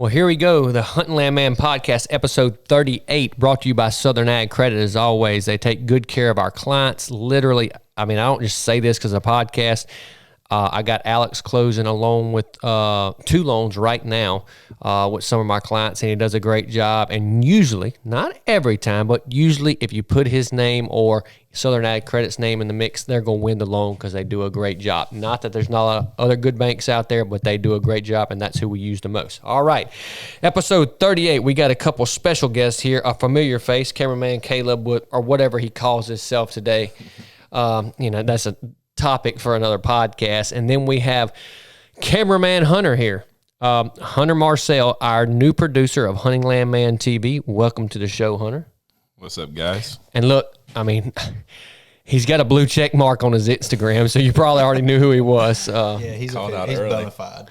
Well, here we go. The Hunting Land Man Podcast, episode 38, brought to you by Southern Ag Credit. As always, they take good care of our clients. Literally, I don't just say this because of the podcast. I got Alex closing a loan with 2 loans right now with some of my clients, and he does a great job. And usually, not every time, but usually if you put his name or Southern Ag Credit's name in the mix, they're going to win the loan because they do a great job. Not that there's not a lot of other good banks out there, but they do a great job, and that's who we use the most. All right, episode 38, we got a couple special guests here. A familiar face, cameraman Caleb, or whatever he calls himself today. That's a topic for another podcast. And then we have cameraman Hunter here. Hunter Marcel, our new producer of Hunting Land Man TV. Welcome to the show, Hunter. What's up, guys? And look, he's got a blue check mark on his Instagram, so you probably already knew who he was. He's bona fide.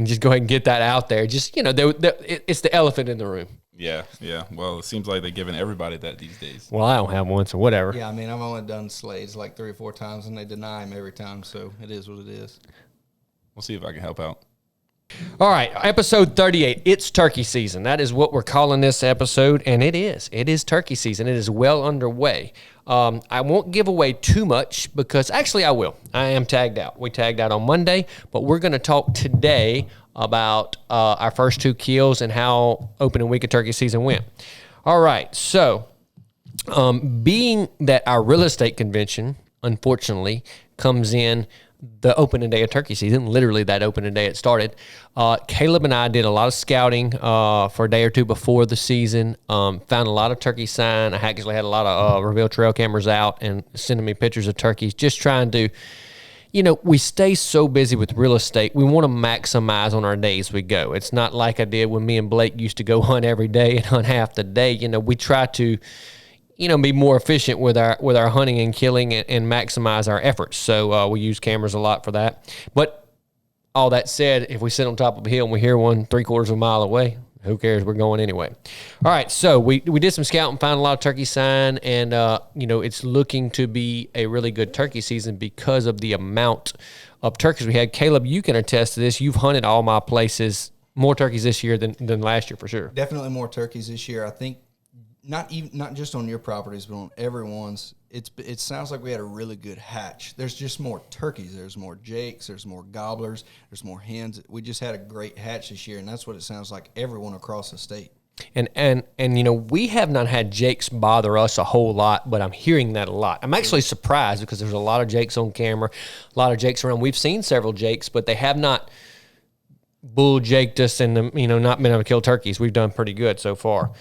Just go ahead and get that out there. Just, it's the elephant in the room. Yeah. Well, it seems like they're giving everybody that these days. Well, I don't have one, so whatever. Yeah, I've only done Slades like 3 or 4 times, and they deny him every time, so it is what it is. We'll see if I can help out. All right, episode 38, it's turkey season. That is what we're calling this episode, and it is. It is turkey season. It is well underway. I won't give away too much because, actually, I will. I am tagged out. We tagged out on Monday, but we're going to talk today about our first 2 kills and how opening week of turkey season went. All right, so being that our real estate convention, unfortunately, comes in the opening day of turkey season, literally that opening day it started, Caleb and I did a lot of scouting for a day or 2 before the season, found a lot of turkey sign. I actually had a lot of reveal trail cameras out and sending me pictures of turkeys, just trying to, we stay so busy with real estate. We want to maximize on our days we go. It's not like I did when me and Blake used to go hunt every day and hunt half the day. We try to be more efficient with our hunting and killing and maximize our efforts. So we use cameras a lot for that. But all that said, if we sit on top of a hill and we hear one 3/4 of a mile away, who cares? We're going anyway. All right, so we did some scouting, found a lot of turkey sign, and it's looking to be a really good turkey season because of the amount of turkeys we had. Caleb, you can attest to this. You've hunted all my places, more turkeys this year than last year for sure. Definitely more turkeys this year. I think not just on your properties, but on everyone's. It sounds like we had a really good hatch. There's just more turkeys. There's more jakes. There's more gobblers. There's more hens. We just had a great hatch this year, and that's what it sounds like everyone across the state. And we have not had jakes bother us a whole lot, but I'm hearing that a lot. I'm actually surprised because there's a lot of jakes on camera, a lot of jakes around. We've seen several jakes, but they have not bull jaked us and not been able to kill turkeys. We've done pretty good so far.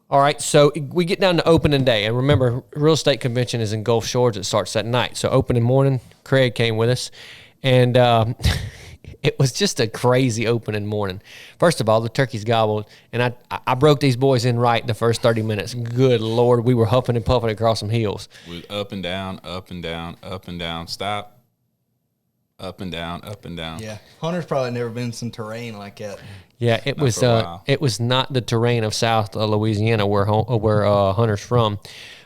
All right, so we get down to opening day. And remember, real estate convention is in Gulf Shores. It starts that night. So opening morning, Craig came with us. And it was just a crazy opening morning. First of all, the turkeys gobbled. And I broke these boys in right the first 30 minutes. Good Lord, we were huffing and puffing across some hills. We up and down, up and down, up and down, stop. Up and down, up and down. Yeah, Hunter's probably never been in some terrain like that. Yeah, it was not the terrain of South Louisiana where Hunter's from.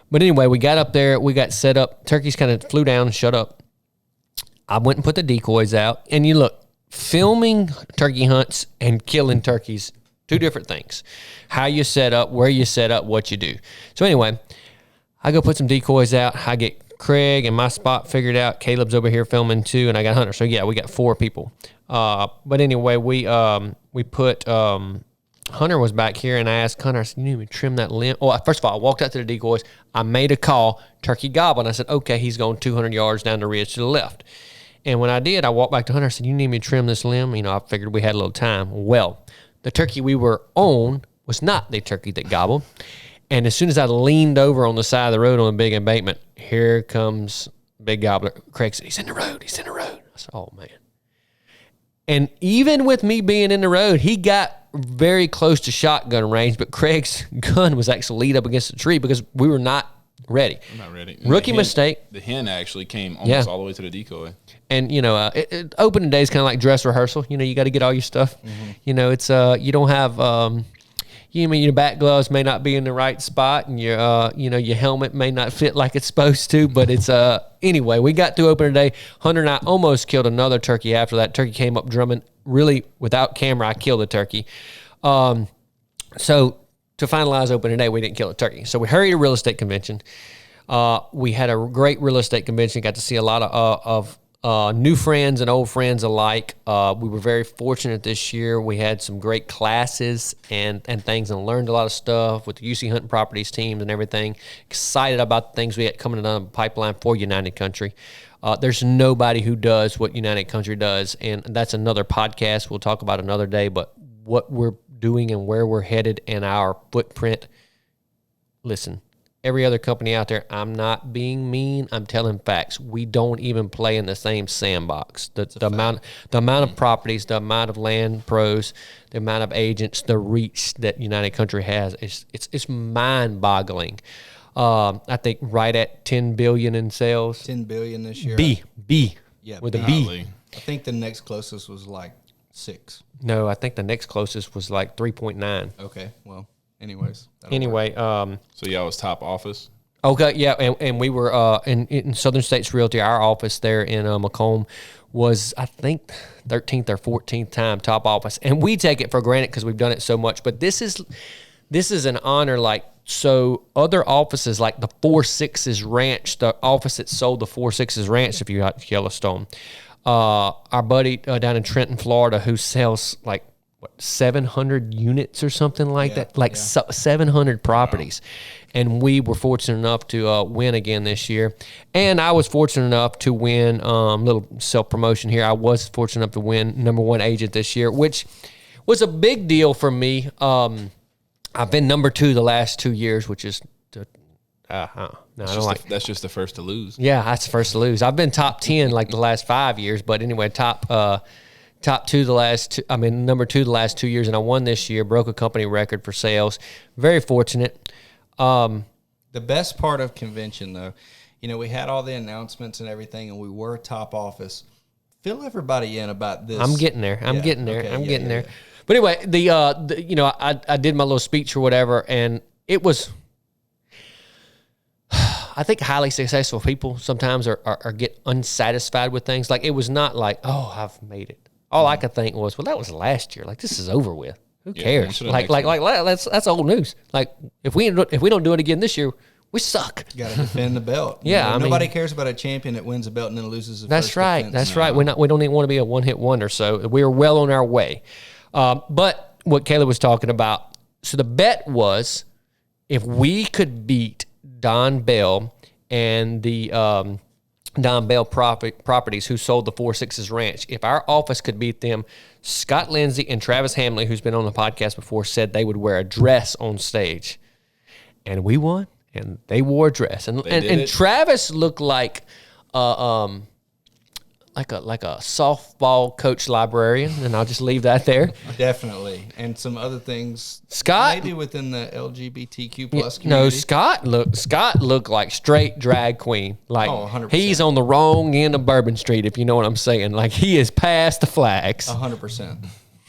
But anyway, we got up there, we got set up. Turkeys kind of flew down and shut up. I went and put the decoys out. And you look, filming turkey hunts and killing turkeys, 2 different things. How you set up, where you set up, what you do. So anyway, I go put some decoys out. I get Craig and my spot figured out. Caleb's over here filming too, and I got Hunter. So yeah, we got 4 people. But anyway, we put Hunter was back here, and I asked Hunter, I said, "You need me to trim that limb?" Oh, first of all, I walked out to the decoys. I made a call. Turkey gobbled. I said, "Okay, he's going 200 yards down the ridge to the left." And when I did, I walked back to Hunter. I said, "You need me to trim this limb?" I figured we had a little time. Well, the turkey we were on was not the turkey that gobbled. And as soon as I leaned over on the side of the road on a big embankment, here comes Big Gobbler. Craig said, "He's in the road. He's in the road." I said, "Oh, man." And even with me being in the road, he got very close to shotgun range, but Craig's gun was actually lead up against the tree because we were not ready. I'm not ready. Rookie mistake. The hen actually came almost all the way to the decoy. And, opening day is kind of like dress rehearsal. You got to get all your stuff. Mm-hmm. It's, you don't have... your back gloves may not be in the right spot, and your helmet may not fit like it's supposed to. But it's anyway. We got through opening day. Hunter and I almost killed another turkey after that. Turkey came up drumming. Really, without camera, I killed the turkey. So to finalize opening day, we didn't kill a turkey. So we hurried a real estate convention. We had a great real estate convention. Got to see a lot of new friends and old friends alike. We were very fortunate this year. We had some great classes and things, and learned a lot of stuff with the UC Hunting Properties teams and everything. Excited about the things we had coming down the pipeline for United Country. There's nobody who does what United Country does, and that's another podcast we'll talk about another day. But what we're doing and where we're headed and our footprint. Listen, every other company out there, I'm not being mean. I'm telling facts. We don't even play in the same sandbox. The amount of properties, the amount of land pros, the amount of agents, the reach that United Country has, it's mind-boggling. I think right at $10 billion in sales. $10 billion this year. B Yeah, with a B. B. I think the next closest was like 6. No, I think the next closest was like 3.9. Okay, well, anyways. Anyway, So y'all was top office? okay, yeah, and we were in Southern States Realty. Our office there in Macomb was, I think, 13th or 14th time top office, and we take it for granted because we've done it so much. But this is an honor, like. So other offices like the 4 Sixes Ranch, the office that sold the 4 Sixes Ranch, if you got Yellowstone, our buddy down in Trenton, Florida, who sells like 700 units or something like that, like 700 properties. And we were fortunate enough to win again this year. And I was fortunate enough to win, little self-promotion here, I was fortunate enough to win #1 agent this year, which was a big deal for me. I've been #2 the last 2 years, which is That's just the first to lose. Yeah, that's the first to lose. I've been top 10 like the last 5 years, but anyway, top 2 the last two. I mean, #2 the last 2 years, and I won this year. Broke a company record for sales. Very fortunate. The best part of convention, though, we had all the announcements and everything, and we were top office. Fill everybody in about this. I'm getting there. I'm getting there. Okay, I'm yeah, getting yeah, there. But anyway, I did my little speech or whatever, and it was. I think highly successful people sometimes are get unsatisfied with things. Like, it was not like, oh, I've made it. All I could think was, well, that was last year. Like, this is over with. Who cares? That's old news. Like, if we don't do it again this year, we suck. Got to defend the belt. Yeah, nobody cares about a champion that wins a belt and then loses. That's right. That's right. We don't even want to be a one-hit wonder. So we are well on our way. But what Caleb was talking about, so the bet was if we could beat Don Bell and the Don Bell Properties, who sold the 4 Sixes Ranch, if our office could beat them, Scott Lindsay and Travis Hamley, who's been on the podcast before, said they would wear a dress on stage. And we won, and they wore a dress. And Travis looked like a softball coach librarian, and I'll just leave that there. Definitely. And some other things, Scott, maybe within the LGBTQ plus community. No, Scott looked like straight drag queen. Like, 100%. He's on the wrong end of Bourbon Street, if you know what I'm saying. Like, he is past the flags. 100%.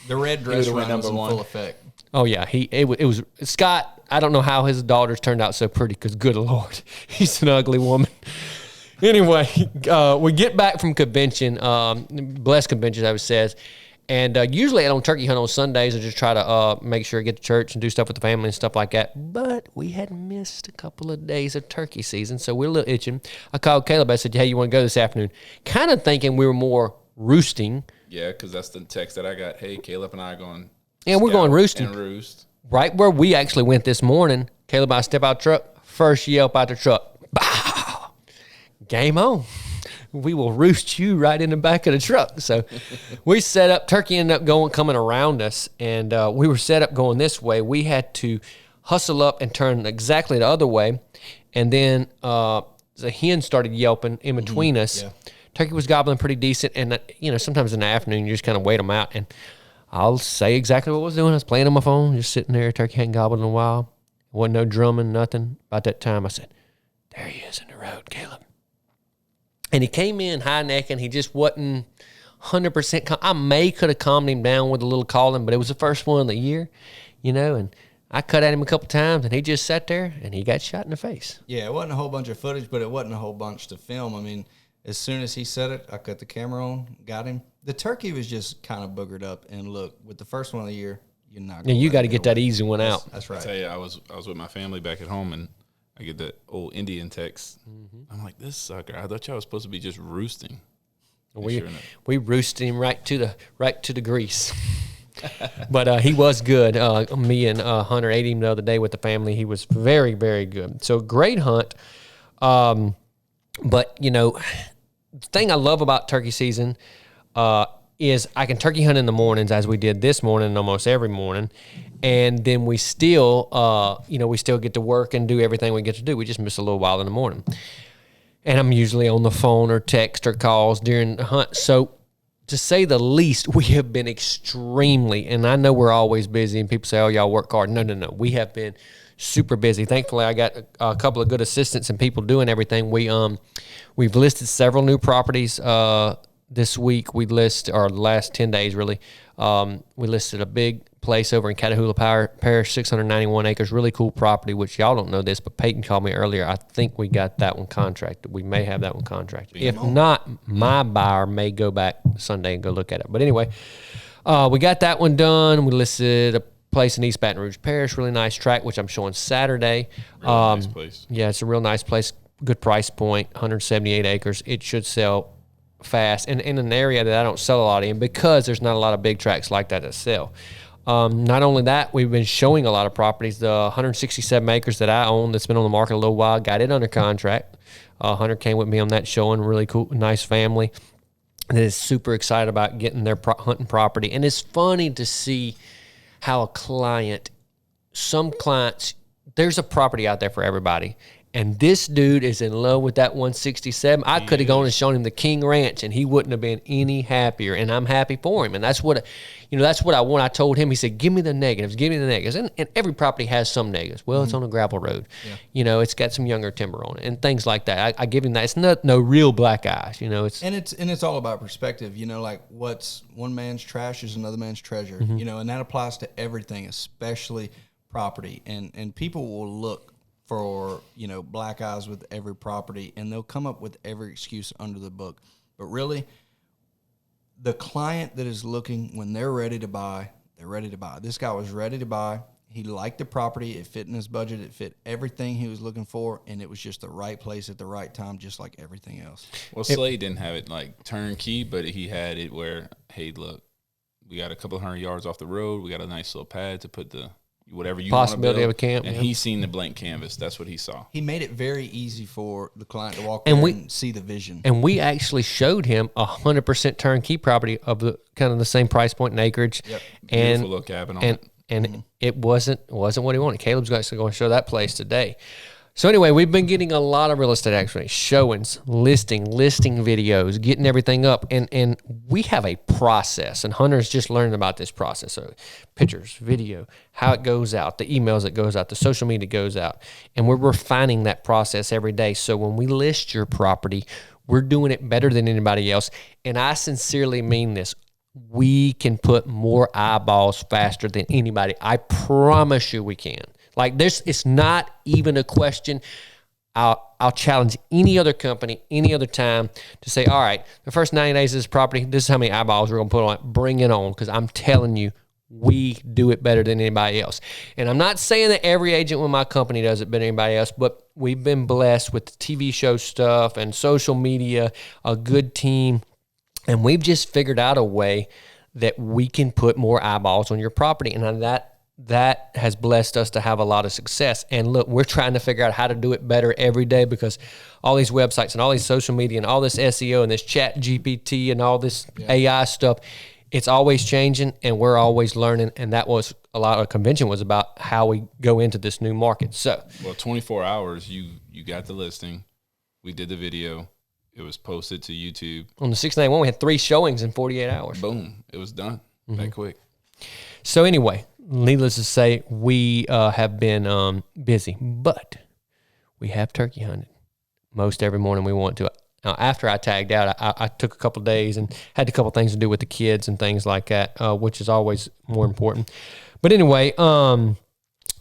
The red dress run was in full effect. Oh yeah, it was Scott. I don't know how his daughters turned out so pretty, because good Lord, he's an ugly woman. Anyway, we get back from convention, blessed convention, as it says, and usually I don't turkey hunt on Sundays. I just try to make sure I get to church and do stuff with the family and stuff like that. But we had missed a couple of days of turkey season, so we're a little itching. I called Caleb. I said, hey, you want to go this afternoon? Kind of thinking we were more roosting. Yeah, because that's the text that I got. Hey, Caleb and I are going. Yeah, we're going roosting. And roost. Right where we actually went this morning, Caleb and I step out the truck, first yelp out the truck. Bah! Game on. We will roost you right in the back of the truck. So we set up, turkey ended up coming around us, and we were set up going this way. We had to hustle up and turn exactly the other way, and then the hen started yelping in between us. Yeah. Turkey was gobbling pretty decent, and sometimes in the afternoon you just kind of wait them out, and I'll say exactly what I was doing. I was playing on my phone, just sitting there. Turkey hadn't gobbled in a while. Wasn't no drumming, nothing. About that time I said, there he is in the road, Caleb. And he came in high neck, and he just wasn't 100%. I could have calmed him down with a little calling, but it was the first one of the year, and I cut at him a couple times, and he just sat there, and he got shot in the face. Yeah, it wasn't a whole bunch of footage, but it wasn't a whole bunch to film. I mean, as soon as he said it, I cut the camera on, got him. The turkey was just kind of boogered up, and look, with the first one of the year, you're not. Yeah, you got to get get that easy one out. That's I right. tell you, I was with my family back at home, and I get that old Indian text. I'm like, this sucker. I thought y'all was supposed to be just roosting. We roosted him right to the grease. But he was good. Me and Hunter ate him the other day with the family. He was very, very good. So great hunt. But the thing I love about turkey season is I can turkey hunt in the mornings, as we did this morning and almost every morning, and then we still get to work and do everything we get to do. We just miss a little while in the morning, and I'm usually on the phone or text or calls during the hunt. So, to say the least, we have been extremely, and I know we're always busy, and people say, "Oh, y'all work hard." No. We have been super busy. Thankfully, I got a couple of good assistants and people doing everything. We've listed several new properties this week. The last 10 days really. We listed a big place over in Catahoula Parish, 691 acres, really cool property, which y'all don't know this, but Peyton called me earlier. I think we got that one contracted. We may have that one contracted. If not, my buyer may go back Sunday and go look at it. But anyway, we got that one done. We listed a place in East Baton Rouge Parish, really nice tract, which I'm showing Saturday. Really nice place. Yeah, it's a real nice place. Good price point, 178 acres. It should sell fast, and in an area that I don't sell a lot in because there's not a lot of big tracts like that sell. Not only that, we've been showing a lot of properties. The 167 acres that I own that's been on the market a little while, got it under contract. Hunter came with me on that showing. Really cool, nice family that is super excited about getting their hunting property. And it's funny to see how some clients, there's a property out there for everybody. And this dude is in love with that 167. I could have gone and shown him the King Ranch, and he wouldn't have been any happier. And I'm happy for him. And that's what I want. I told him. He said, "Give me the negatives. Give me the negatives." And every property has some negatives. Well, it's on a gravel road. Yeah. It's got some younger timber on it and things like that. I give him that. It's no real black eyes. It's all about perspective. Like what's one man's trash is another man's treasure. And that applies to everything, especially property. And people will look for black eyes with every property, and they'll come up with every excuse under the book. But really, the client that is looking, when they're ready to buy, they're ready to buy. This guy was ready to buy. He liked the property. It fit in his budget. It fit everything he was looking for, and it was just the right place at the right time, just like everything else. Well, Slade didn't have it like turnkey, but he had it where, hey, look, we got a couple 100 yards off the road. We got a nice little pad to put the whatever you possibility want of a camp, and he's seen the blank canvas. That's what he saw. He made it very easy for the client to walk in and see the vision. And we actually showed him 100% turnkey property of the kind of the same price point and acreage. Yep. Beautiful little cabin on it. And it wasn't what he wanted. Caleb's actually going to show that place today. So anyway, we've been getting a lot of real estate actually, showings, listing videos, getting everything up. And we have a process, and Hunter's just learning about this process. So pictures, video, how it goes out, the emails that goes out, the social media goes out. And we're refining that process every day. So when we list your property, we're doing it better than anybody else. And I sincerely mean this. We can put more eyeballs faster than anybody. I promise you we can. Like it's not even a question. I'll challenge any other company, any other time to say, all right, the first 90 days of this property, this is how many eyeballs we're going to put on it. Bring it on, because I'm telling you, we do it better than anybody else. And I'm not saying that every agent with my company does it better than anybody else, but we've been blessed with the TV show stuff and social media, a good team, and we've just figured out a way that we can put more eyeballs on your property. And that has blessed us to have a lot of success. And look, we're trying to figure out how to do it better every day, because all these websites and all these social media and all this SEO and this chat GPT and all this AI stuff, it's always changing, and we're always learning. And that was a lot of convention was about how we go into this new market. So, 24 hours, you got the listing. We did the video. It was posted to YouTube. On the 691, we had 3 showings in 48 hours. Boom. It was done that quick. So anyway, needless to say, we have been busy, but we have turkey hunted most every morning we want to. Now, after I tagged out, I took a couple of days and had a couple of things to do with the kids and things like that, which is always more important. But anyway,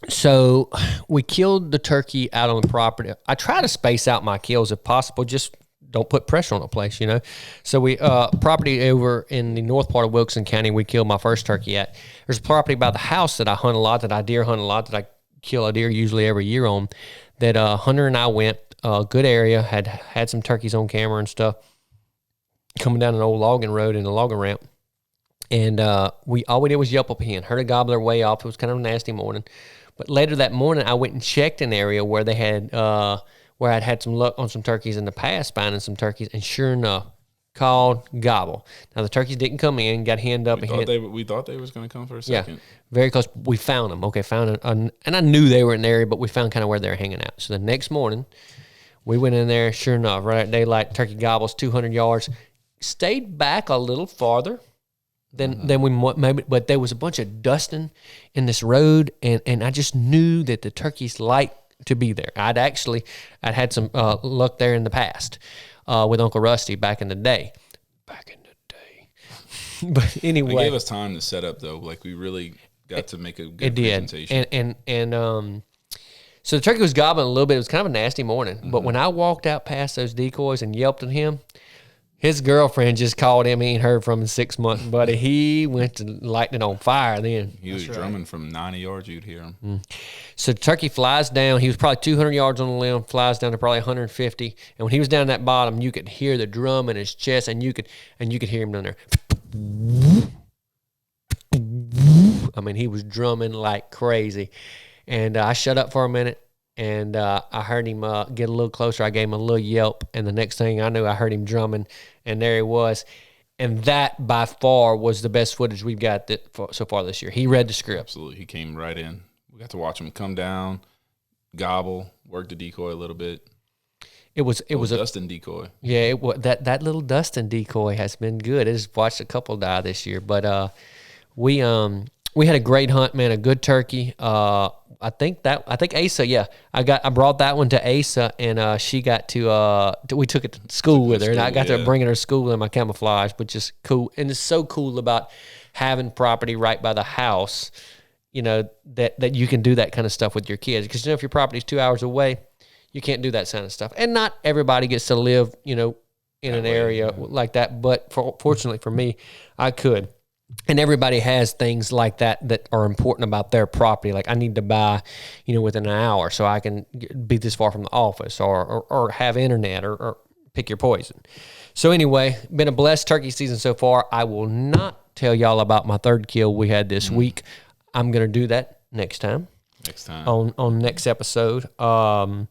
so we killed the turkey out on the property. I try to space out my kills if possible, just don't put pressure on a place, you know. So we property over in the north part of Wilson County, we killed my first turkey at. There's a property by the house that I hunt a lot, that I deer hunt a lot, that I kill a deer usually every year on. That Hunter and I went, good area, had some turkeys on camera and stuff, coming down an old logging road in a logging ramp. And all we did was yelp up a hen. Heard a gobbler way off. It was kind of a nasty morning. But later that morning, I went and checked an area where they had, where I'd had some luck on some turkeys in the past, finding some turkeys. And sure enough, called gobble. Now the turkeys didn't come in, got henned up. We thought they was going to come for a second. Yeah, very close. We found them. Okay, and I knew they were in the area, but we found kind of where they were hanging out. So the next morning, we went in there. Sure enough, right at daylight, turkey gobbles 200 yards. Stayed back a little farther than we maybe, but there was a bunch of dusting in this road, and I just knew that the turkeys like to be there. I'd had some luck there in the past with Uncle Rusty back in the day. But anyway, it gave us time to set up though. Like we really got to make a good presentation. And so the turkey was gobbling a little bit. It was kind of a nasty morning. But when I walked out past those decoys and yelped at him, his girlfriend just called him. He ain't heard from him in 6 months, buddy. He went to lighting it on fire then. He was drumming from 90 yards. You'd hear him. So the turkey flies down. He was probably 200 yards on the limb, flies down to probably 150. And when he was down that bottom, you could hear the drum in his chest, and you could hear him down there. I mean, he was drumming like crazy. And I shut up for a minute. And I heard him get a little closer. I gave him a little yelp, and the next thing I knew, I heard him drumming, and there he was. And that, by far, was the best footage we've got so far this year. He read the script. Absolutely. He came right in. We got to watch him come down, gobble, work the decoy a little bit. It was a Dustin decoy. Yeah, that little Dustin decoy has been good. I just watched a couple die this year, but we had a great hunt, man. A good turkey. I think Asa. Yeah, I brought that one to Asa, and she got to. We took it to school with her, and I got to bring it to her school in my camouflage, which is cool. And it's so cool about having property right by the house. You know that you can do that kind of stuff with your kids, because if your property's 2 hours away, you can't do that kind of stuff. And not everybody gets to live, in an area like that. But fortunately for me, I could. And everybody has things like that are important about their property. Like I need to buy, within an hour so I can be this far from the office, or have internet, or pick your poison. So anyway, been a blessed turkey season so far. I will not tell y'all about my third kill we had this week. I'm going to do that next time. On next episode. But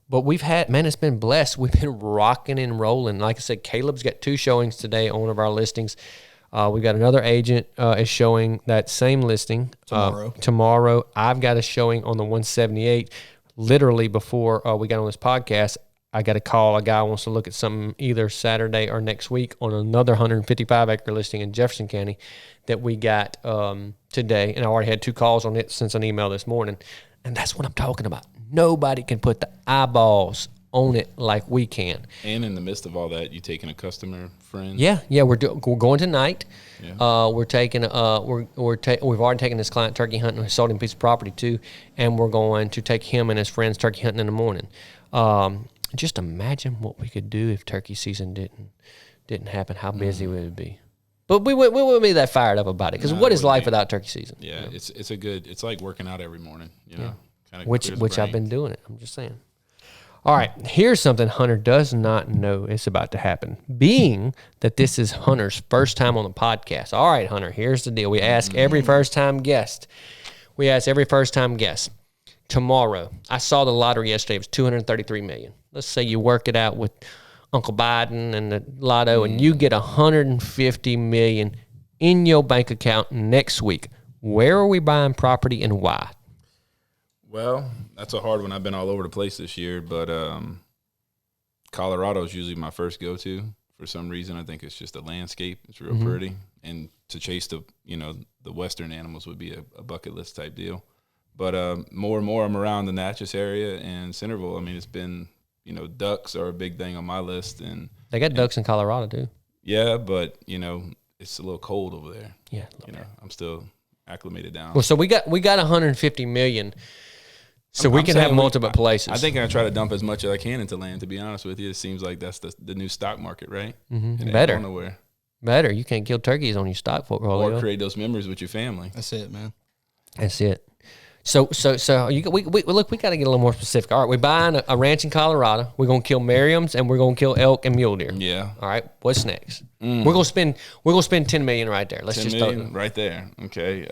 we've had, man, it's been blessed. We've been rocking and rolling. Like I said, Caleb's got 2 showings today on one of our listings. We got another agent is showing that same listing tomorrow. I've got a showing on the 178. Literally before we got on this podcast, I got a call. A guy wants to look at something either Saturday or next week on another 155-acre listing in Jefferson County that we got today. And I already had 2 calls on it since an email this morning. And that's what I'm talking about. Nobody can put the eyeballs on it like we can. And in the midst of all that, you taking a customer friend? Yeah, we're going tonight. Yeah. We're taking we've already taken this client turkey hunting. We sold him a piece of property too, and we're going to take him and his friends turkey hunting in the morning. Just imagine what we could do if turkey season didn't happen. How busy we would be. But we wouldn't be that fired up about it, because what is life without turkey season? Yeah, it's like working out every morning. Which I've been doing it. I'm just saying. All right, here's something Hunter does not know is about to happen, being that this is Hunter's first time on the podcast. All right, Hunter, here's the deal. We ask every first-time guest. Tomorrow, I saw the lottery yesterday. It was $233 million. Let's say you work it out with Uncle Biden and the lotto, and you get $150 million in your bank account next week. Where are we buying property and why? Well, that's a hard one. I've been all over the place this year, but Colorado is usually my first go-to. For some reason, I think it's just the landscape. It's real pretty, and to chase the western animals would be a bucket list type deal. But more and more, I'm around the Natchez area and Centerville. I mean, it's been ducks are a big thing on my list, and they got ducks in Colorado too. Yeah, but it's a little cold over there. Yeah, I'm still acclimated down. Well, so we got $150 million. So we can have saying multiple places. I think I try to dump as much as I can into land, to be honest with you. It seems like that's the new stock market, right? Mm-hmm. It ain't Better. going nowhere. Better. You can't kill turkeys on your stock portfolio. Or create those memories with your family. That's it, man. That's it. So we look. We got to get a little more specific. All right, we're buying a ranch in Colorado. We're gonna kill Merriam's and we're gonna kill elk and mule deer. Yeah. All right. What's next? We're gonna spend $10 million right there. Let's 10 just million right there. Okay.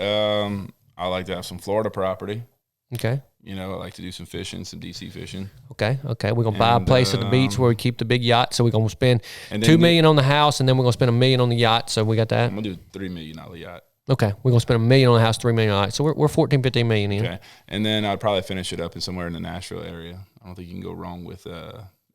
I like to have some Florida property. Okay. You know, I like to do some fishing, some DC fishing. Okay. We're gonna buy a place at the beach where we keep the big yacht. So we're gonna spend $2 million on the house, and then we're gonna spend $1 million on the yacht. So we got that. I'm gonna do $3 million yacht. Okay, we're gonna spend $1 million on the house, $3 million on it. So we're 15 million in. Okay, and then I'd probably finish it up in somewhere in the Nashville area. I don't think you can go wrong with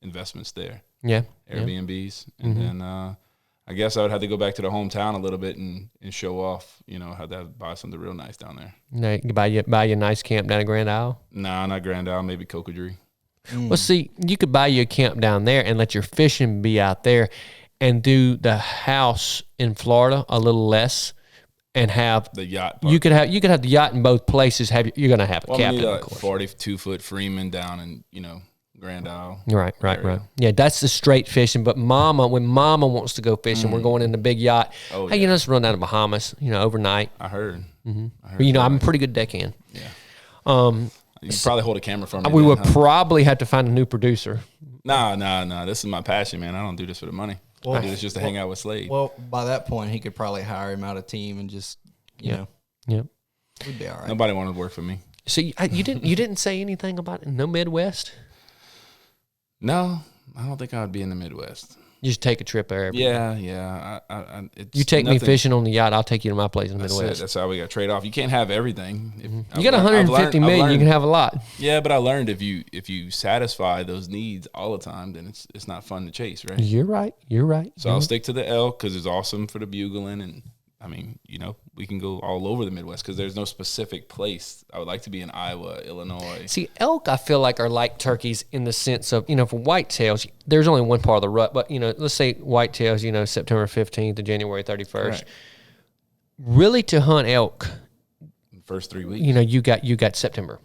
investments there. Yeah, Airbnbs, and then I guess I would have to go back to the hometown a little bit and show off. You know, have to buy something real nice down there. You buy you a nice camp down at Grand Isle. Nah, not Grand Isle, maybe Cocodrie. Well, see, you could buy you a camp down there and let your fishing be out there, and do the house in Florida a little less. And have the yacht part. You could have the yacht in both places. You're gonna have a captain, of course. 42-foot Freeman down in Grand Isle. Right. Yeah, that's the straight fishing. But when Mama wants to go fishing, we're going in the big yacht. Oh, hey, let's run down to Bahamas. Overnight. I heard. But I'm a pretty good deckhand. Yeah. You probably hold a camera for me. We would probably have to find a new producer. Nah. This is my passion, man. I don't do this for the money. I do this just to hang out with Slade. Well, by that point, he could probably hire him out a team and just, you know. Yep. We'd be all right. Nobody wanted to work for me. So you didn't say anything about no Midwest? No, I don't think I would be in the Midwest. You just take a trip there. Yeah. You take me fishing on the yacht, I'll take you to my place in the Midwest. That's how we got trade off. You can't have everything. You got 150 million, you can have a lot. Yeah, but I learned if you satisfy those needs all the time, then it's not fun to chase, right? You're right. So I'll stick to the elk because it's awesome for the bugling, and I mean, we can go all over the Midwest because there's no specific place. I would like to be in Iowa, Illinois. See, elk I feel like are like turkeys in the sense of, for whitetails, there's only one part of the rut, but, let's say whitetails, September 15th to January 31st. Right. Really to hunt elk. First 3 weeks. You got September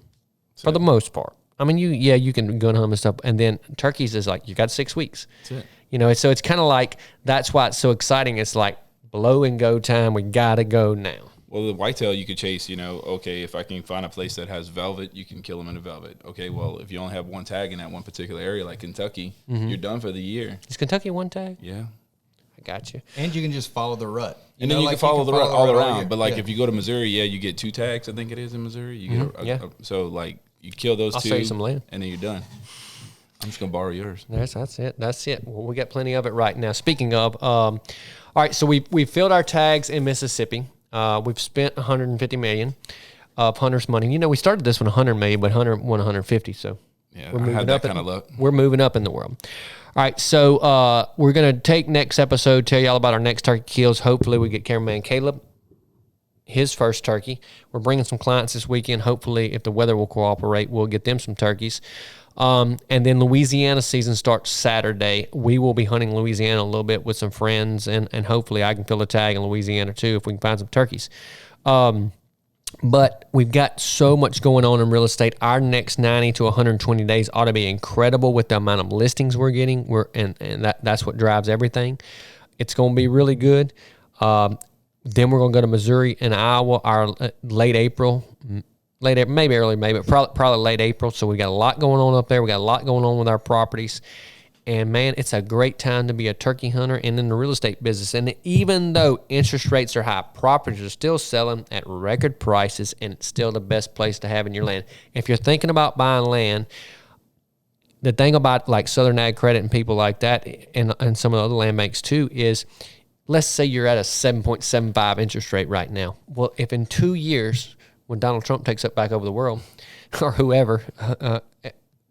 for the most part. I mean, you can gun hunt and stuff. And then turkeys is like, you got 6 weeks. That's it. So it's kind of like, that's why it's so exciting. It's like, blow and go time. We got to go now. Well, the whitetail you could chase, okay, if I can find a place that has velvet, you can kill them in the velvet. Okay, well, if you only have one tag in that one particular area, like Kentucky, you're done for the year. Is Kentucky one tag? Yeah. I got you. And you can just follow the rut. And then you can follow the rut all around. But, if you go to Missouri, you get 2 tags, I think it is in Missouri. You get so, you kill those 2. I'll sell you some land. And then you're done. I'm just going to borrow yours. That's it. Well, we got plenty of it right now. Speaking of, all right, so we filled our tags in Mississippi. We've spent $150 million of Hunter's money. We started this one $100 million, but Hunter won $150. So yeah, I had that kind of luck. We're moving up in the world. All right, so we're gonna take next episode, tell y'all about our next turkey kills. Hopefully, we get cameraman Caleb his first turkey. We're bringing some clients this weekend. Hopefully, if the weather will cooperate, we'll get them some turkeys. And then Louisiana season starts Saturday. We will be hunting Louisiana a little bit with some friends, and hopefully I can fill a tag in Louisiana too if we can find some turkeys. But we've got so much going on in real estate. Our next 90 to 120 days ought to be incredible with the amount of listings we're getting. That's what drives everything. It's going to be really good. Then we're going to go to Missouri and Iowa, our late April, maybe early May, but probably late April. So we got a lot going on up there. We got a lot going on with our properties. And, man, it's a great time to be a turkey hunter and in the real estate business. And even though interest rates are high, properties are still selling at record prices, and it's still the best place to have in your land. If you're thinking about buying land, the thing about like Southern Ag Credit and people like that and some of the other land banks too is, let's say you're at a 7.75 interest rate right now. Well, if in 2 years, when Donald Trump takes up back over the world, or whoever,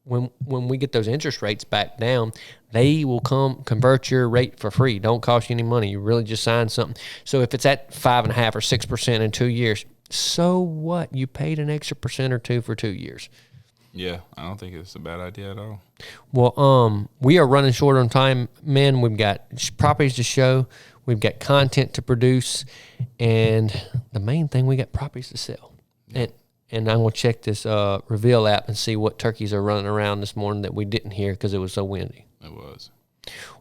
when we get those interest rates back down, they will come convert your rate for free. Don't cost you any money. You really just sign something. So if it's at 5.5 or 6% in 2 years, so what? You paid an extra % or 2 for 2 years. Yeah, I don't think it's a bad idea at all. Well, we are running short on time, man. We've got properties to show. We've got content to produce. And the main thing, we got properties to sell. and I'm going to check this Reveal app and see what turkeys are running around this morning that we didn't hear because it was so windy. It was.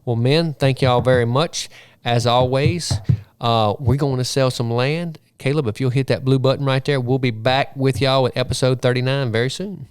Well, men, thank y'all very much. As always, we're going to sell some land. Caleb, if you'll hit that blue button right there, we'll be back with y'all with episode 39 very soon.